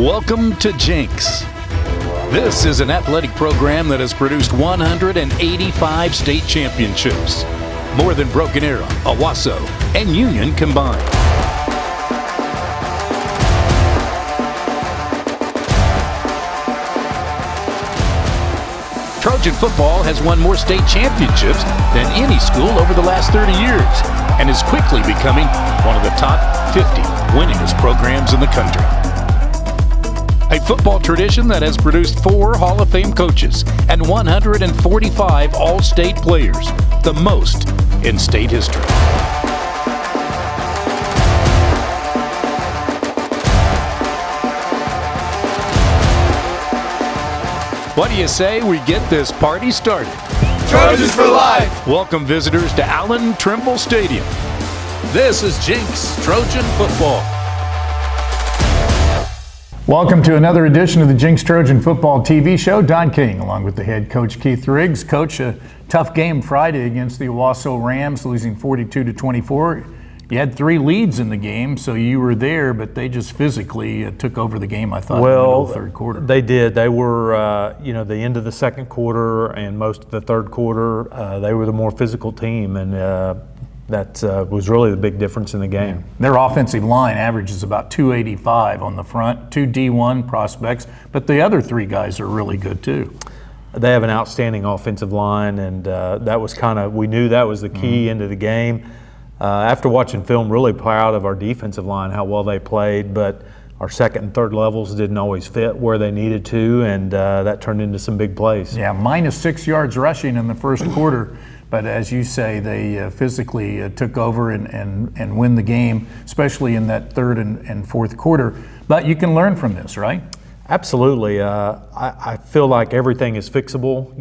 Welcome to Jenks. This is an athletic program that has produced 185 state championships, more than Broken Arrow, Owasso, and Union combined. Trojan football has won more state championships than any school over the last 30 years and is quickly becoming one of the top 50 winningest programs in the country. A football tradition that has produced 4 Hall of Fame coaches and 145 All-State players, the most in state history. What do you say we get this party started? Trojans for life! Welcome visitors to Allen Trimble Stadium. This is Jenks Trojan football. Welcome to another edition of the Jenks Trojan Football TV show. Don King along with the head coach Keith Riggs. Coach, a tough game Friday against the Owasso Rams, losing 42-24. You had 3 leads in the game, so you were there, but they just physically took over the game, I thought, in the middle of the third quarter. They did. They were, the end of the second quarter and most of the third quarter, they were the more physical team, and that was really the big difference in the game. Yeah. Their offensive line averages about 285 on the front, 2 D1 prospects, but the other 3 guys are really good too. They have an outstanding offensive line, and that was we knew that was the key into the game. After watching film, really proud of our defensive line, how well they played, but our second and third levels didn't always fit where they needed to, and that turned into some big plays. Yeah, minus 6 yards rushing in the first quarter, but as you say, they physically took over and win the game, especially in that third and fourth quarter. But you can learn from this, right? Absolutely. I feel like everything is fixable,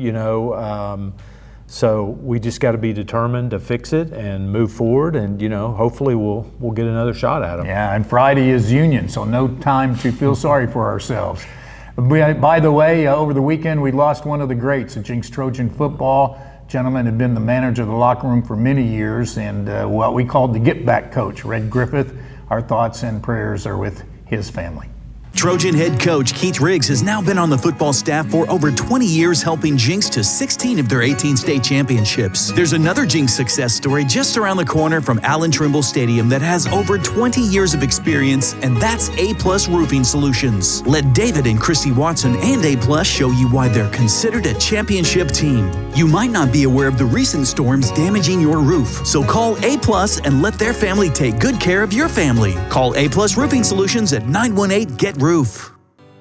so we just got to be determined to fix it and move forward, and hopefully we'll get another shot at them. Yeah, and Friday is Union, so no time to feel sorry for ourselves. By the way, over the weekend we lost one of the greats of Jenks Trojan football. Gentleman had been the manager of the locker room for many years, and what we called the get-back coach, Red Griffith. Our thoughts and prayers are with his family. Trojan head coach Keith Riggs has now been on the football staff for over 20 years, helping Jenks to 16 of their 18 state championships. There's another Jenks success story just around the corner from Allen Trimble Stadium that has over 20 years of experience, and that's A-Plus Roofing Solutions. Let David and Christy Watson and A-Plus show you why they're considered a championship team. You might not be aware of the recent storms damaging your roof, so call A-Plus and let their family take good care of your family. Call A-Plus Roofing Solutions at 918-GET-ROOF.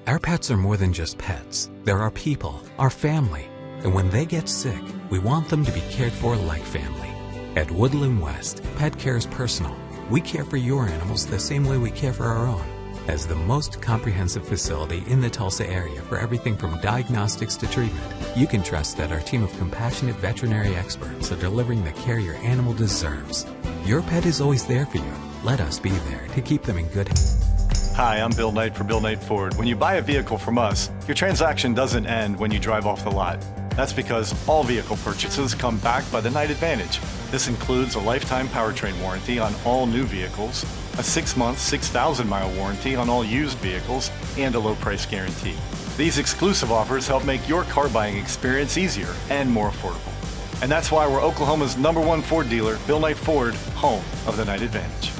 Our pets are more than just pets. They're our people, our family. And when they get sick, we want them to be cared for like family. At Woodland West, pet care is personal. We care for your animals the same way we care for our own. As the most comprehensive facility in the Tulsa area for everything from diagnostics to treatment, you can trust that our team of compassionate veterinary experts are delivering the care your animal deserves. Your pet is always there for you. Let us be there to keep them in good health. Hi, I'm Bill Knight for Bill Knight Ford. When you buy a vehicle from us, your transaction doesn't end when you drive off the lot. That's because all vehicle purchases come backed by the Knight Advantage. This includes a lifetime powertrain warranty on all new vehicles, a 6-month, 6,000-mile warranty on all used vehicles, and a low price guarantee. These exclusive offers help make your car buying experience easier and more affordable. And that's why we're Oklahoma's #1 Ford dealer, Bill Knight Ford, home of the Knight Advantage.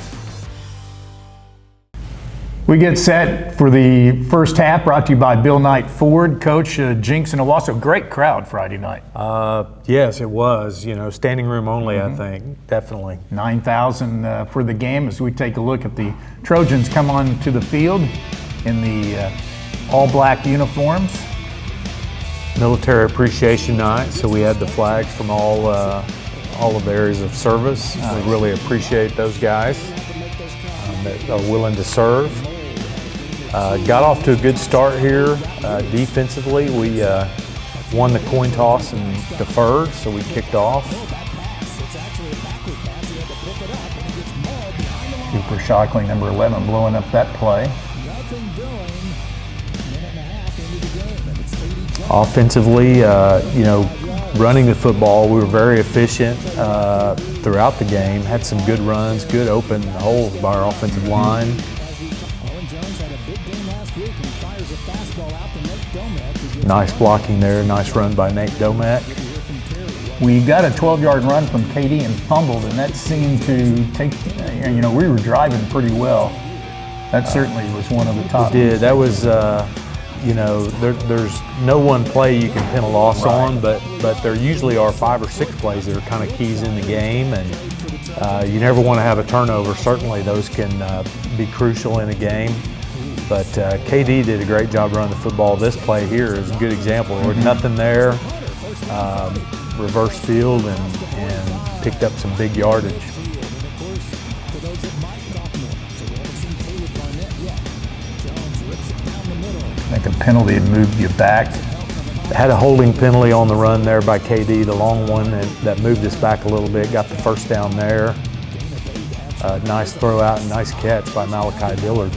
We get set for the first half, brought to you by Bill Knight Ford. Coach, Jenks and Owasso, great crowd Friday night. Yes, it was. Standing room only, I think, definitely. 9,000 for the game as we take a look at the Trojans come on to the field in the all-black uniforms. Military Appreciation Night, so we had the flags from all of the areas of service. Nice. We really appreciate those guys that are willing to serve. Got off to a good start here. Defensively, we won the coin toss and deferred, so we kicked off. Cooper Shockley, number 11, blowing up that play. Offensively, running the football, we were very efficient throughout the game. Had some good runs, good open holes by our offensive line. Nice blocking there. Nice run by Nate Domack. We got a 12-yard run from KD and fumbled, and that seemed to take, we were driving pretty well. That certainly was one of the top. It did. That was, there's no one play you can pin a loss on, but there usually are 5 or 6 plays that are kind of keys in the game, and you never want to have a turnover. Certainly those can be crucial in a game. But KD did a great job running the football. This play here is a good example. There was nothing there. Reverse field and picked up some big yardage. I think a penalty had moved you back. Had a holding penalty on the run there by KD, the long one that moved us back a little bit, got the first down there. Nice throw out and nice catch by Malachi Dillard.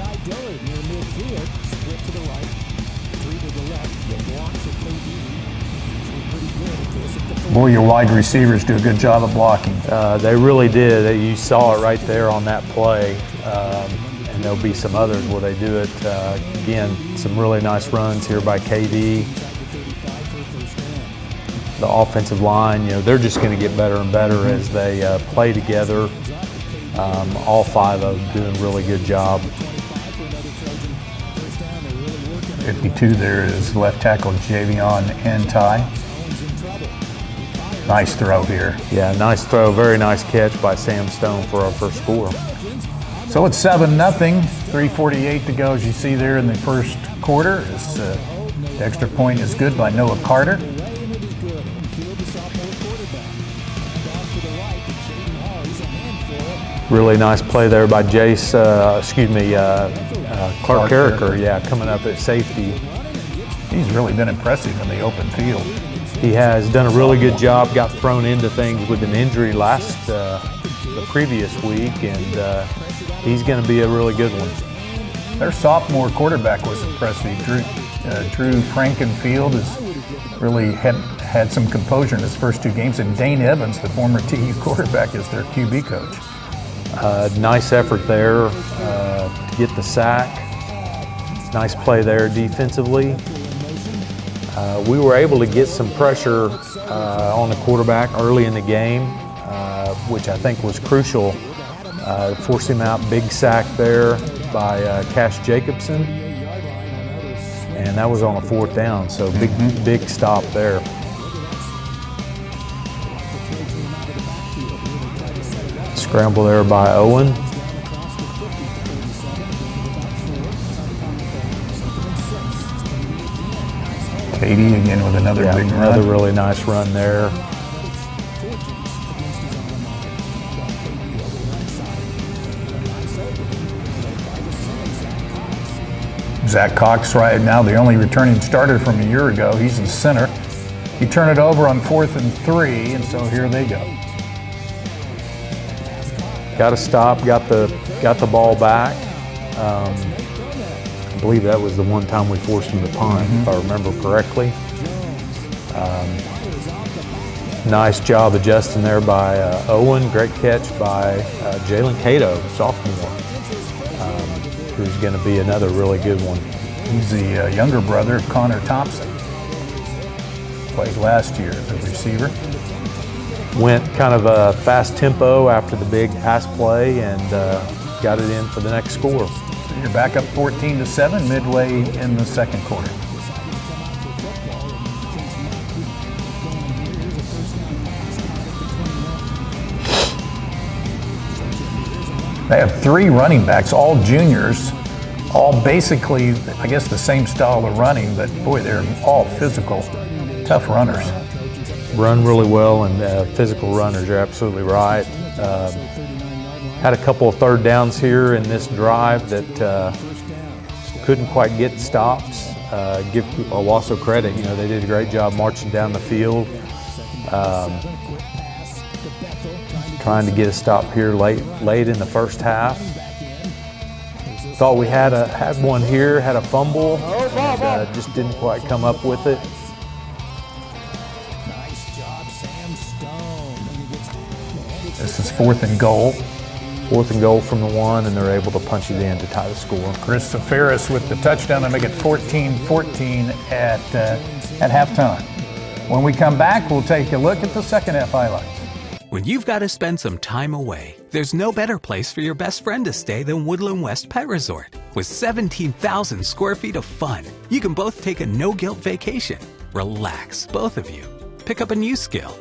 Boy, your wide receivers do a good job of blocking. They really did. You saw it right there on that play. And there'll be some others where they do it. Again, some really nice runs here by KD. The offensive line, they're just going to get better and better as they play together. All 5 of them doing a really good job. 52 there is left tackle Javion Anti. Nice throw here. Yeah, nice throw. Very nice catch by Sam Stone for our first score. So it's 7-0, 3:48 to go, as you see there in the first quarter. The extra point is good by Noah Carter. Really nice play there by Clark Carricker, coming up at safety. He's really been impressive in the open field. He has done a really good job, got thrown into things with an injury the previous week, and he's going to be a really good one. Their sophomore quarterback was impressive. Drew Frankenfield has really had some composure in his first 2 games, and Dane Evans, the former TU quarterback, is their QB coach. Nice effort there to get the sack. Nice play there defensively. We were able to get some pressure on the quarterback early in the game, which I think was crucial. Forced him out, big sack there by Cash Jacobson. And that was on a 4th down, so big stop there. Scramble there by Owen. KD again with another big run. Another really nice run there. Zach Cox right now, the only returning starter from a year ago. He's in center. He turned it over on 4th and 3, and so here they go. Got to stop. Got the ball back. I believe that was the one time we forced him to punt, if I remember correctly. Nice job adjusting there by Owen. Great catch by Jalen Cato, sophomore, who's going to be another really good one. He's the younger brother of Connor Thompson. Played last year as a receiver. Went kind of a fast tempo after the big pass play and got it in for the next score. So you're back up 14-7 midway in the second quarter. They have 3 running backs, all juniors, all basically, I guess, the same style of running, but boy, they're all physical, tough runners. Run really well and physical runners, you're absolutely right. Had a couple of 3rd downs here in this drive that couldn't quite get stops. Give Owasso credit, they did a great job marching down the field. Trying to get a stop here late in the first half. Thought we had one here, had a fumble, and just didn't quite come up with it. This is 4th and goal. 4th and goal from the 1, and they're able to punch it in to tie the score. Chris Safaris with the touchdown to make it 14-14 at halftime. When we come back, we'll take a look at the second half highlights. When you've got to spend some time away, there's no better place for your best friend to stay than Woodland West Pet Resort. With 17,000 square feet of fun, you can both take a no-guilt vacation. Relax, both of you. Pick up a new skill.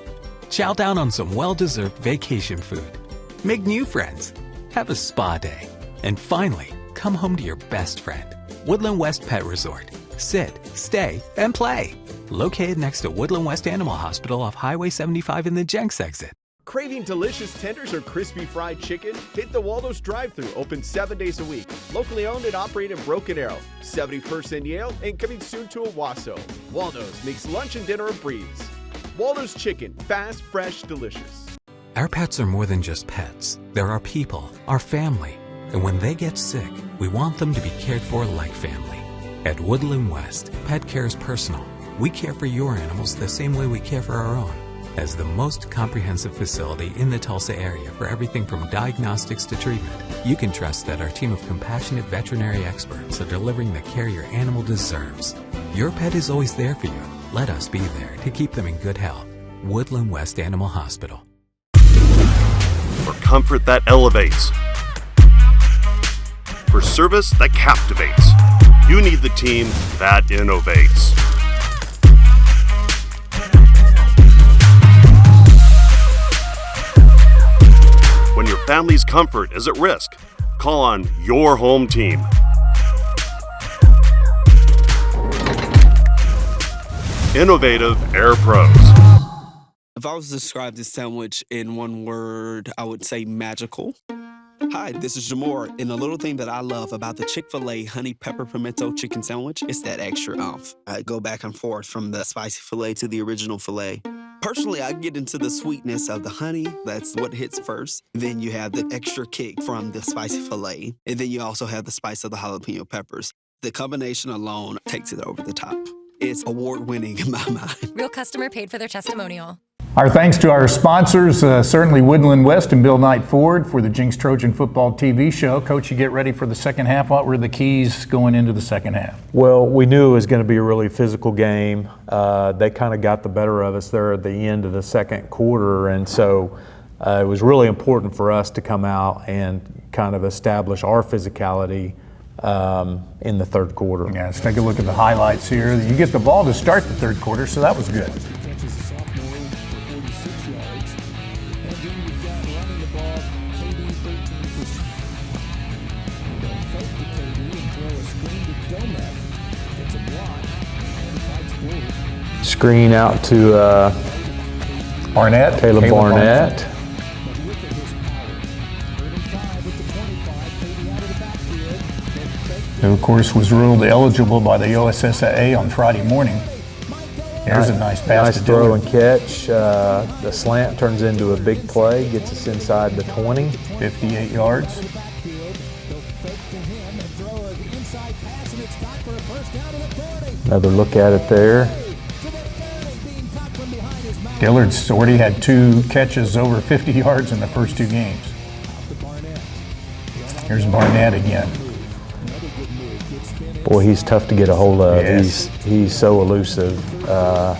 Chow down on some well-deserved vacation food. Make new friends. Have a spa day. And finally, come home to your best friend. Woodland West Pet Resort. Sit, stay, and play. Located next to Woodland West Animal Hospital off Highway 75 in the Jenks exit. Craving delicious tenders or crispy fried chicken? Hit the Waldo's drive-thru, open 7 days a week. Locally owned and operated in Broken Arrow, 71st and Yale, and coming soon to Owasso. Waldo's makes lunch and dinner a breeze. Waldo's Chicken, fast, fresh, delicious. Our pets are more than just pets. They're our people, our family. And when they get sick, we want them to be cared for like family. At Woodland West, pet care is personal. We care for your animals the same way we care for our own. As the most comprehensive facility in the Tulsa area for everything from diagnostics to treatment, you can trust that our team of compassionate veterinary experts are delivering the care your animal deserves. Your pet is always there for you. Let us be there to keep them in good health. Woodland West Animal Hospital. For comfort that elevates. For service that captivates. You need the team that innovates. When your family's comfort is at risk, call on your home team. Innovative Air Pros. If I was to describe this sandwich in one word, I would say magical. Hi, this is Jamor, and the little thing that I love about the Chick-fil-A honey pepper pimento chicken sandwich is that extra oomph. I go back and forth from the spicy filet to the original filet. Personally, I get into the sweetness of the honey. That's what hits first. Then you have the extra kick from the spicy filet. And then you also have the spice of the jalapeno peppers. The combination alone takes it over the top. It's award-winning in my mind. Real customer paid for their testimonial. Our thanks to our sponsors, certainly Woodland West and Bill Knight Ford for the Jenks Trojan football TV show. Coach, you get ready for the second half. What were the keys going into the second half? Well, we knew it was going to be a really physical game. They kind of got the better of us there at the end of the second quarter, and so it was really important for us to come out and kind of establish our physicality in the third quarter. Yeah, let's take a look at the highlights here. You get the ball to start the third quarter, so that was good. Screen out to Barnett. Caleb Barnett. Who, of course, was ruled eligible by the OSSAA on Friday morning. There's a nice pass. Nice throw and catch. The slant turns into a big play, gets us inside the 20. 58 yards. Another look at it there. Dillard's already had 2 catches over 50 yards in the first 2 games. Here's Barnett again. Boy, he's tough to get a hold of. Yes. He's so elusive. Now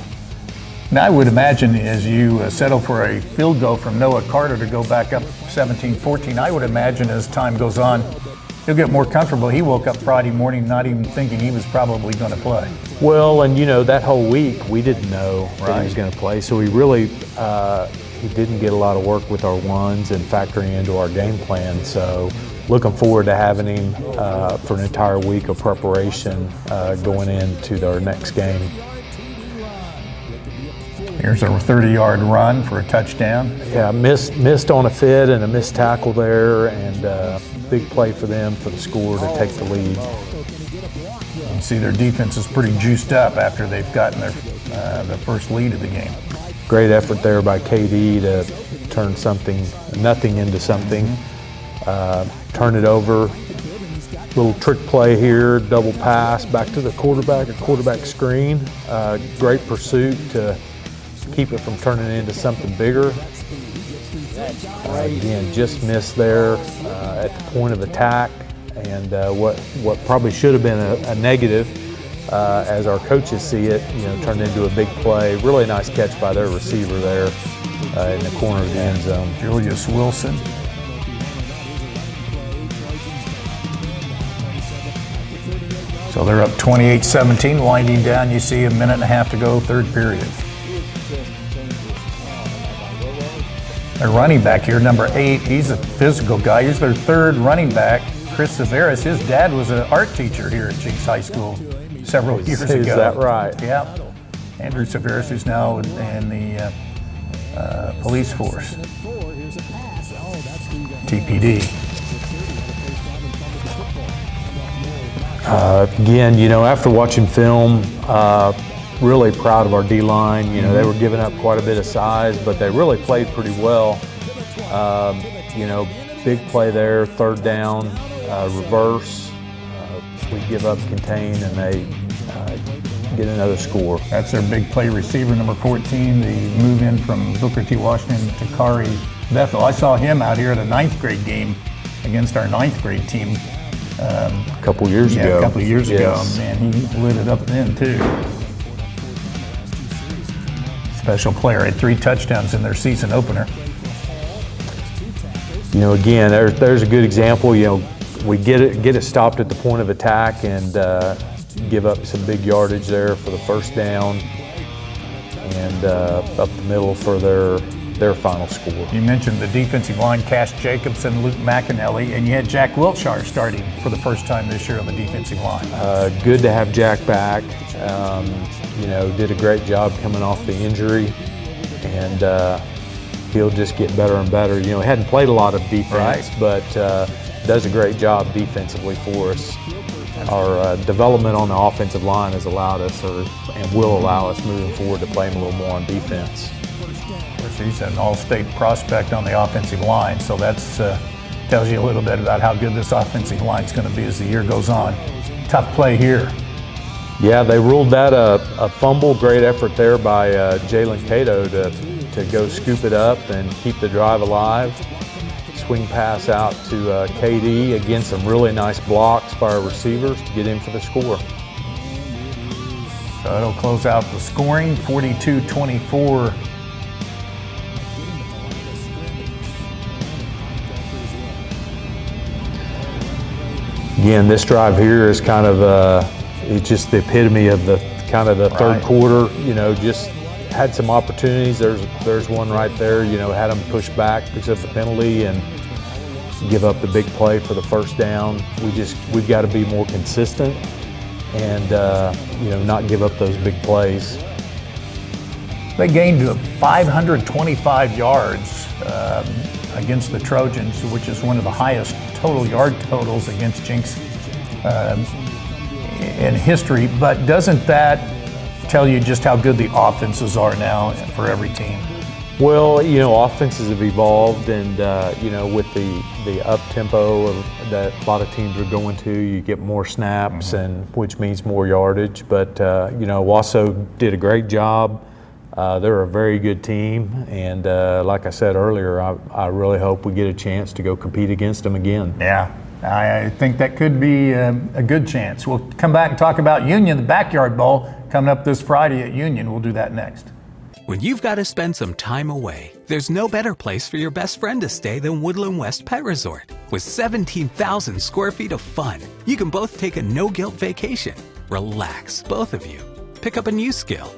I would imagine as you settle for a field goal from Noah Carter to go back up 17-14, I would imagine as time goes on, he'll get more comfortable. He woke up Friday morning not even thinking he was probably going to play. Well, and you know, that whole week we didn't know that he was going to play, so he really he didn't get a lot of work with our ones and factoring into our game plan. So looking forward to having him for an entire week of preparation going into our next game. Here's a 30-yard run for a touchdown. Yeah, missed on a fit and a missed tackle there, and big play for them for the score to take the lead. You can see their defense is pretty juiced up after they've gotten their first lead of the game. Great effort there by KD to turn nothing into something. Turn it over. Little trick play here, double pass back to the quarterback, a quarterback screen. Great pursuit to keep it from turning into something bigger. Again, just missed there at the point of attack, and what probably should have been a negative, as our coaches see it, turned into a big play. Really nice catch by their receiver there in the corner of the end zone. Julius Wilson. So they're up 28-17, winding down. You see a minute and a half to go, third period. Their running back here, number 8, he's a physical guy. He's their third running back, Chris Severus. His dad was an art teacher here at Jenks High School several years ago. Is that right? Yeah. Andrew Severus, who's now in the police force, TPD. Again, after watching film, really proud of our D-line. They were giving up quite a bit of size, but they really played pretty well. Big play there, third down, reverse. We give up contain, and they get another score. That's their big play receiver, number 14, the move in from Booker T. Washington to Kari Bethel. I saw him out here at a 9th grade game against our 9th grade team. A couple years ago. A couple of years ago. Man, he lit it up then, too. Special player, had 3 touchdowns in their season opener. Again, there's a good example. We get it stopped at the point of attack and give up some big yardage there for the first down, and up the middle for their final score. You mentioned the defensive line, Cash Jacobson, Luke McInelly, and you had Jack Wiltshire starting for the first time this year on the defensive line. Good to have Jack back. Did a great job coming off the injury, and he'll just get better and better. He hadn't played a lot of defense, but does a great job defensively for us. Our development on the offensive line has allowed us, and will allow us moving forward, to play him a little more on defense. He's an all-state prospect on the offensive line, so that's tells you a little bit about how good this offensive line is going to be as the year goes on. Tough play here. Yeah, they ruled that a fumble. Great effort there by Jalen Cato to go scoop it up and keep the drive alive. Swing pass out to KD. Again, some really nice blocks by our receivers to get in for the score. So it'll close out the scoring, 42-24. Again, this drive here is kind of it's just the epitome of the third quarter. Just had some opportunities. There's one right there. Had them push back, picks up the penalty, and give up the big play for the first down. We've got to be more consistent and not give up those big plays. They gained 525 yards against the Trojans, which is one of the highest total yard totals against Jenks in history. But doesn't that tell you just how good the offenses are now for every team? Well, offenses have evolved, and with the up tempo that a lot of teams are going to, you get more snaps, and which means more yardage. But Owasso did a great job. They're a very good team, and like I said earlier, I really hope we get a chance to go compete against them again. Yeah, I think that could be a good chance. We'll come back and talk about Union, the Backyard Bowl, coming up this Friday at Union. We'll do that next. When you've got to spend some time away, there's no better place for your best friend to stay than Woodland West Pet Resort. With 17,000 square feet of fun, you can both take a no-guilt vacation, relax, both of you, pick up a new skill,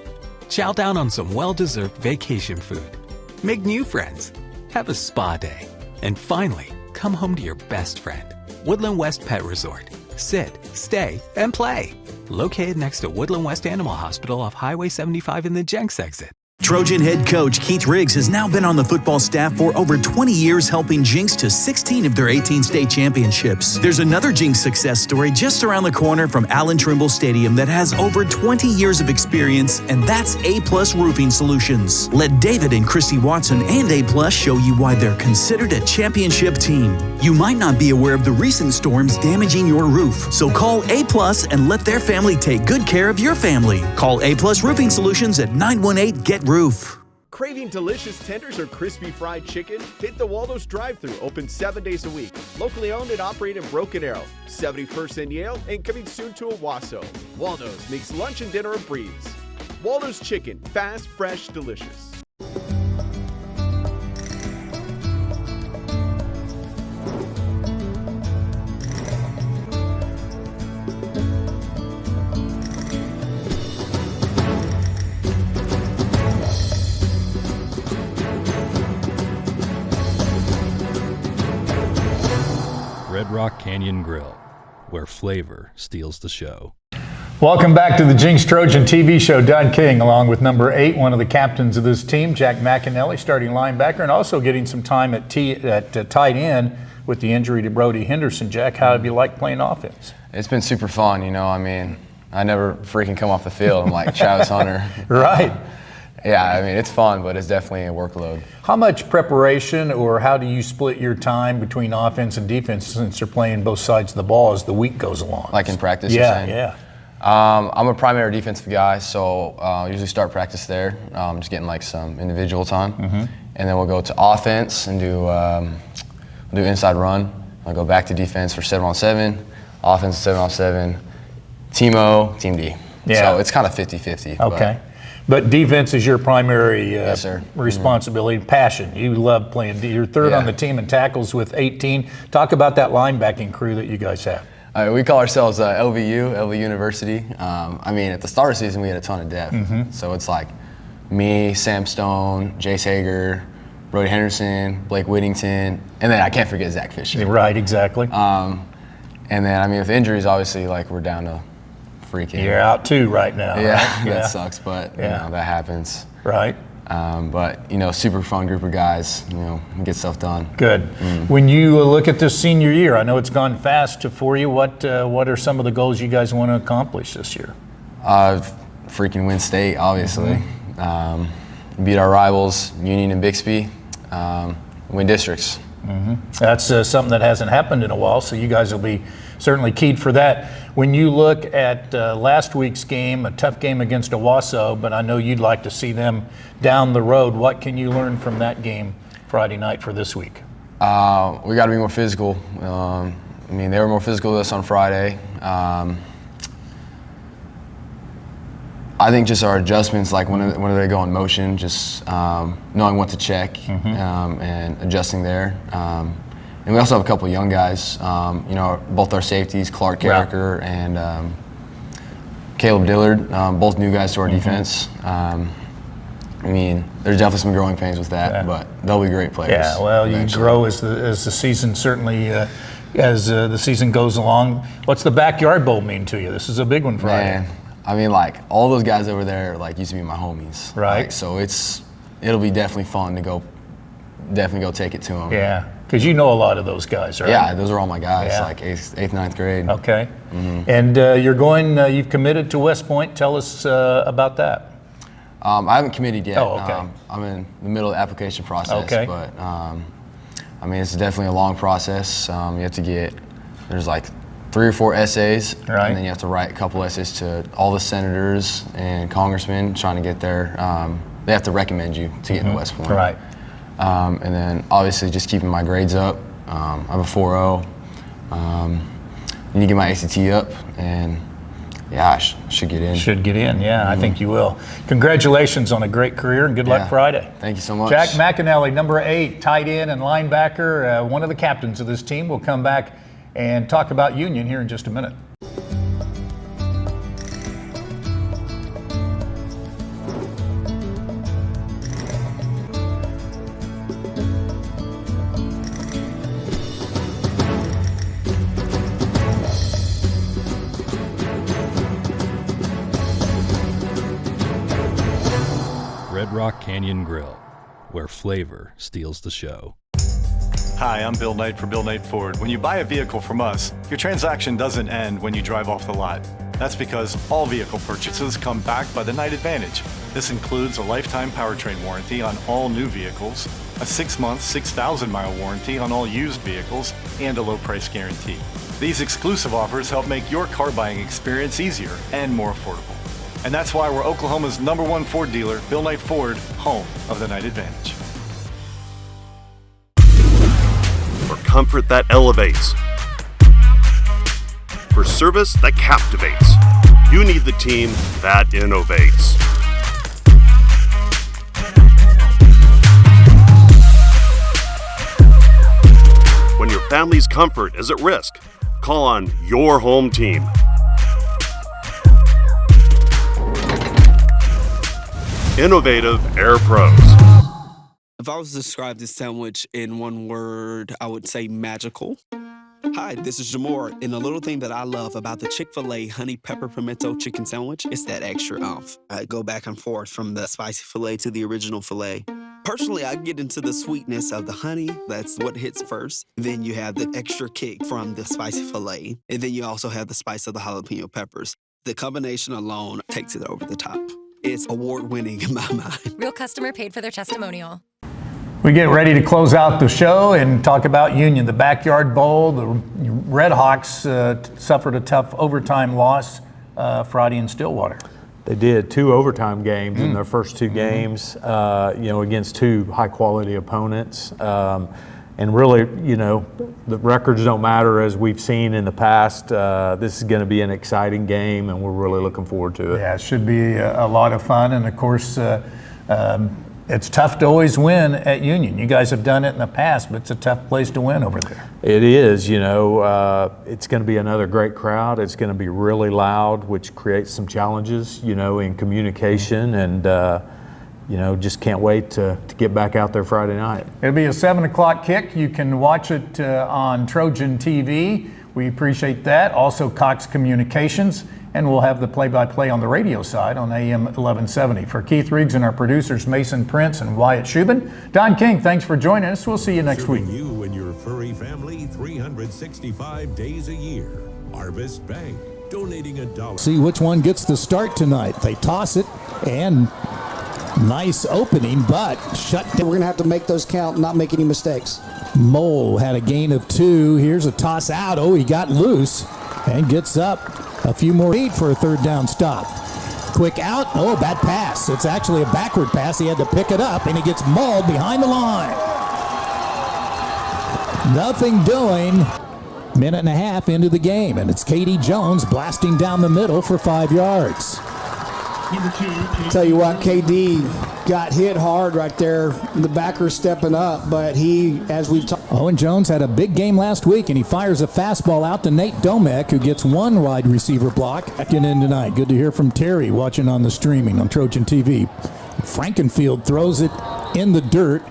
chow down on some well-deserved vacation food, make new friends, have a spa day, and finally, come home to your best friend. Woodland West Pet Resort. Sit, stay, and play. Located next to Woodland West Animal Hospital off Highway 75 in the Jenks exit. Trojan head coach Keith Riggs has now been on the football staff for over 20 years, helping Jenks to 16 of their 18 state championships. There's another Jenks success story just around the corner from Allen Trimble Stadium that has over 20 years of experience, and that's A-Plus Roofing Solutions. Let David and Christy Watson and A-Plus show you why they're considered a championship team. You might not be aware of the recent storms damaging your roof, so call A-Plus and let their family take good care of your family. Call A-Plus Roofing Solutions at 918-GET-ROOF. Craving delicious tenders or crispy fried chicken? Hit the Waldo's drive-thru, open 7 days a week. Locally owned and operated in Broken Arrow, 71st and Yale, and coming soon to Owasso. Waldo's makes lunch and dinner a breeze. Waldo's Chicken, fast, fresh, delicious. Red Rock Canyon Grill, where flavor steals the show. Welcome back to the Jenks Trojan TV show. Don King, along with number 8, one of the captains of this team, Jack McInelly, starting linebacker, and also getting some time at tight end with the injury to Brody Henderson. Jack, how have you liked playing offense? It's been super fun, you know. I mean, I never freaking come off the field. I'm like Travis Hunter. Right. Yeah, I mean, it's fun, but it's definitely a workload. How much preparation, or how do you split your time between offense and defense since you're playing both sides of the ball as the week goes along? Like in practice, yeah, you're saying? Yeah. I'm a primary defensive guy, so I usually start practice there, just getting like some individual time. Mm-hmm. And then we'll go to offense and do inside run. I'll go back to defense for 7-on-7, offense 7-on-7, Team O, Team D. Yeah. So it's kind of 50-50. Okay. But defense is your primary yes, sir. Responsibility, passion. You love playing. You're third on the team in tackles with 18. Talk about that linebacking crew that you guys have. We call ourselves LVU University. I mean, at the start of the season, we had a ton of depth. Mm-hmm. So it's like me, Sam Stone, Jace Hager, Brody Henderson, Blake Whittington, and then I can't forget Zach Fisher. Right, exactly. And then, I mean, with injuries, obviously, like we're down to freaking. You're out too right now. Yeah, right? that sucks, but you know, that happens. Right. But, you know, super fun group of guys, you know, get stuff done. Good. When you look at this senior year, I know it's gone fast for you. What are some of the goals you guys want to accomplish this year? Freaking win state, obviously. Mm-hmm. Beat our rivals, Union and Bixby. Win districts. Mm-hmm. That's something that hasn't happened in a while, so you guys will be certainly keyed for that. When you look at last week's game, a tough game against Owasso, but I know you'd like to see them down the road. What can you learn from that game Friday night for this week? We got to be more physical. I mean, they were more physical with us on Friday. I think just our adjustments, like when they go in motion, just knowing what to check and adjusting there. And we also have a couple of young guys, you know, both our safeties, Clark Carricker and Caleb Dillard, both new guys to our defense. I mean, there's definitely some growing pains with that, but they'll be great players. Yeah, well, eventually. You grow as the season certainly as the season goes along. What's the Backyard Bowl mean to you? This is a big one Friday. Man, I mean, like all those guys over there, like used to be my homies. Right. Like, so it'll be definitely fun to go take it to them. Yeah. Because you know a lot of those guys, right? Yeah, those are all my guys, like 8th, 9th grade. Okay. Mm-hmm. And you've committed to West Point. Tell us about that. I haven't committed yet. Oh, okay. I'm in the middle of the application process. Okay. But, I mean, it's definitely a long process. You have to there's like 3 or 4 essays. Right. And then you have to write a couple essays to all the senators and congressmen trying to get there. They have to recommend you to get into West Point. Right. And then obviously just keeping my grades up. I have a 4.0. Need to get my ACT up, and yeah, I should get in. Should get in, yeah. I think you will. Congratulations on a great career, and good luck Friday. Thank you so much. Jack McInelly, number 8, tight end and linebacker, one of the captains of this team. We'll come back and talk about Union here in just a minute. Red Rock Canyon Grill, where flavor steals the show. Hi, I'm Bill Knight for Bill Knight Ford. When you buy a vehicle from us, your transaction doesn't end when you drive off the lot. That's because all vehicle purchases come backed by the Knight Advantage. This includes a lifetime powertrain warranty on all new vehicles, a 6-month, 6,000-mile warranty on all used vehicles, and a low price guarantee. These exclusive offers help make your car buying experience easier and more affordable. And that's why we're Oklahoma's #1 Ford dealer, Bill Knight Ford, home of the Knight Advantage. For comfort that elevates. For service that captivates. You need the team that innovates. When your family's comfort is at risk, call on your home team. Innovative Air Pros. If I was to describe this sandwich in one word, I would say magical. Hi, this is Jamor, and the little thing that I love about the Chick-fil-A honey pepper pimento chicken sandwich is that extra oomph. I go back and forth from the spicy filet to the original filet. Personally, I get into the sweetness of the honey. That's what hits first. Then you have the extra kick from the spicy filet. And then you also have the spice of the jalapeno peppers. The combination alone takes it over the top. It's award-winning in my mind. Real customer paid for their testimonial. We get ready to close out the show and talk about Union, the Backyard Bowl. The Red Hawks suffered a tough overtime loss Friday in Stillwater. They did 2 overtime games in their first 2 games, against 2 high-quality opponents. And really, the records don't matter as we've seen in the past. This is going to be an exciting game, and we're really looking forward to it. Yeah, it should be a lot of fun. And, of course, it's tough to always win at Union. You guys have done it in the past, but it's a tough place to win over there. It is, it's going to be another great crowd. It's going to be really loud, which creates some challenges, in communication, and, just can't wait to get back out there Friday night. It'll be a 7 o'clock kick. You can watch it on Trojan TV. We appreciate that. Also, Cox Communications. And we'll have the play-by-play on the radio side on AM 1170. For Keith Riggs and our producers, Mason Prince and Wyatt Shubin, Don King, thanks for joining us. We'll see you next week. You and your furry family 365 days a year. Harvest Bank, donating $1. See which one gets the start tonight. They toss it, and nice opening, but shut down. We're going to have to make those count, not make any mistakes. Mole had a gain of 2. Here's a toss out. Oh, he got loose and gets up. A few more feet for a 3rd down stop. Quick out. Oh, bad pass. It's actually a backward pass. He had to pick it up, and he gets mauled behind the line. Nothing doing. Minute and a half into the game, and it's Katie Jones blasting down the middle for 5 yards. Tell you what, KD got hit hard right there. The backer stepping up, but he, as we've talked. Owen Jones had a big game last week, and he fires a fastball out to Nate Domek, who gets 1 wide receiver block. Checking in tonight. Good to hear from Terry watching on the streaming on Trojan TV. Frankenfield throws it in the dirt,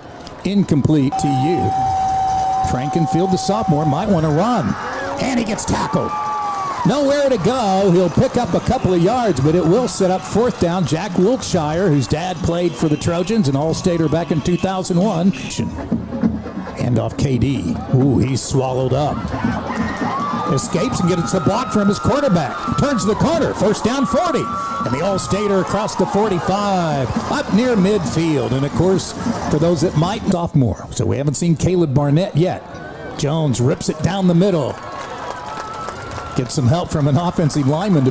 incomplete to you. Frankenfield, the sophomore, might want to run, and he gets tackled. Nowhere to go. He'll pick up a couple of yards, but it will set up 4th down. Jack Wilkshire, whose dad played for the Trojans, an All-Stater back in 2001. Hand off KD. Ooh, he's swallowed up. Escapes and gets a block from his quarterback. Turns the corner. 1st down, 40. And the All-Stater across the 45. Up near midfield. And, of course, for those that might, sophomore. So we haven't seen Caleb Barnett yet. Jones rips it down the middle. Gets some help from an offensive lineman to